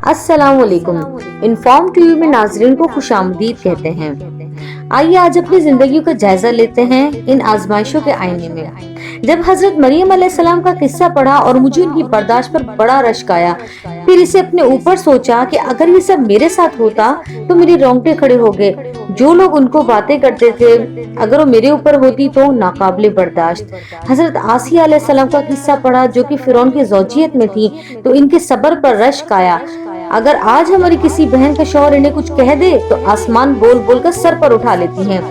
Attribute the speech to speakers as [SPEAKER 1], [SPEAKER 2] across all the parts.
[SPEAKER 1] السلام علیکم۔ Inform T V میں ناظرین کو خوش آمدید کہتے ہیں۔ آئیے آج اپنی زندگیوں کا جائزہ لیتے ہیں ان آزمائشوں کے آئینے میں۔ جب حضرت مریم علیہ السلام کا قصہ پڑھا اور مجھے ان کی برداشت پر بڑا رشک آیا، پھر اسے اپنے اوپر سوچا کہ اگر یہ سب میرے ساتھ ہوتا تو میری رونگٹے کھڑے ہو گئے۔ جو لوگ ان کو باتیں کرتے تھے، اگر وہ میرے اوپر ہوتی تو ناقابل برداشت۔ حضرت آسیہ علیہ السلام کا قصہ پڑھا جو کہ فرعون کی زوجیت میں تھی، تو ان کے صبر پر رشک آیا۔ اگر آج ہماری کسی بہن کا شوہر انہیں کچھ کہہ دے تو آسمان بول بول کر سر پر اٹھا لیتی ہیں۔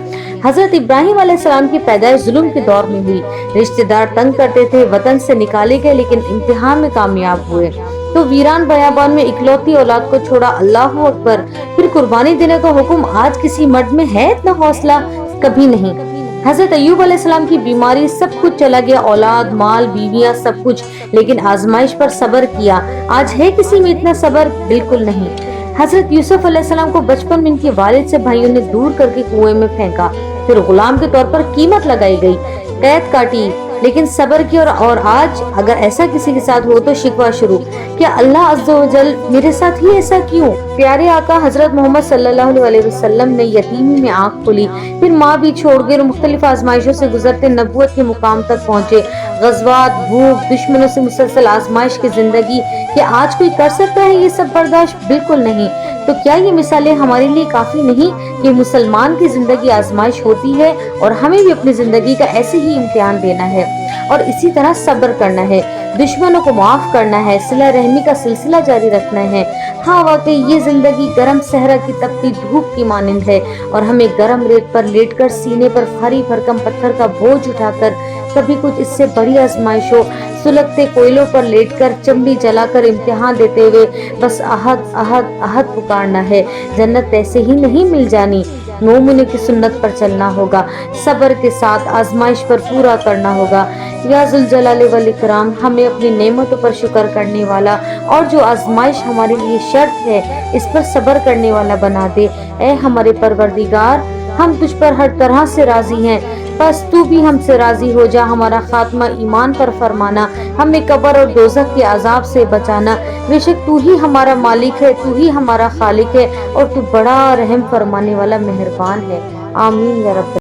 [SPEAKER 1] حضرت ابراہیم علیہ السلام کی پیدائش ظلم کے دور میں ہوئی، رشتہ دار تنگ کرتے تھے، وطن سے نکالے گئے لیکن امتحان میں کامیاب ہوئے، تو ویران بیابان میں اکلوتی اولاد کو چھوڑا۔ اللہ اکبر۔ پھر قربانی دینے کا حکم۔ آج کسی مرد میں ہے اتنا حوصلہ؟ کبھی نہیں۔ حضرت ایوب علیہ السلام کی بیماری، سب کچھ چلا گیا، اولاد، مال، بیویاں، سب کچھ، لیکن آزمائش پر صبر کیا۔ آج ہے کسی میں اتنا صبر؟ بالکل نہیں۔ حضرت یوسف علیہ السلام کو بچپن میں ان کے والد سے بھائیوں نے دور کر کے کنویں میں پھینکا، پھر غلام کے طور پر قیمت لگائی گئی، قید کاٹی، لیکن صبر کی۔ اور آج اگر ایسا کسی کے ساتھ ہو تو شکوہ شروع، کیا اللہ عز و جل میرے ساتھ ہی ایسا کیوں؟ پیارے آقا حضرت محمد صلی اللہ علیہ وسلم نے یتیمی میں آنکھ کھولی، پھر ماں بھی چھوڑ گئے، مختلف آزمائشوں سے گزرتے نبوت کے مقام تک پہنچے۔ غزوات، بھوک، دشمنوں سے مسلسل آزمائش کی زندگی، کیا آج کوئی کر سکتا ہے یہ سب برداشت؟ بالکل نہیں۔ تو کیا یہ مثالیں ہمارے لیے کافی نہیں کہ مسلمان کی زندگی آزمائش ہوتی ہے اور ہمیں بھی اپنی زندگی کا ایسے ہی امتحان دینا ہے اور اسی طرح صبر کرنا ہے، دشمنوں کو معاف کرنا ہے، صلہ رحمی کا سلسلہ جاری رکھنا ہے۔ ہاں واقعی یہ زندگی گرم صحرا کی تپتی دھوپ کی مانند ہے اور ہمیں گرم ریت پر لیٹ کر، سینے پر بھاری بھرکم پتھر کا بوجھ اٹھا کر، کبھی کچھ اس سے بڑی آزمائشوں، سلگتے کوئلوں پر لیٹ کر، چمڑی جلا کر امتحان دیتے ہوئے بس احد احد احد پکارنا ہے۔ جنت ایسے ہی نہیں مل جانی، مومنوں کی سنت پر چلنا ہوگا، صبر کے ساتھ آزمائش پر پورا کرنا ہوگا۔ یا ذوالجلال والاکرام ہمیں اپنی نعمتوں پر شکر کرنے والا اور جو آزمائش ہمارے لیے شرط ہے اس پر صبر کرنے والا بنا دے۔ اے ہمارے پروردگار، ہم تجھ پر ہر طرح سے راضی ہیں، بس تو بھی ہم سے راضی ہو جا۔ ہمارا خاتمہ ایمان پر فرمانا، ہمیں قبر اور دوزخ کے عذاب سے بچانا۔ بے شک تو ہی ہمارا مالک ہے، تو ہی ہمارا خالق ہے اور تو بڑا رحم فرمانے والا مہربان ہے۔ آمین یا رب۔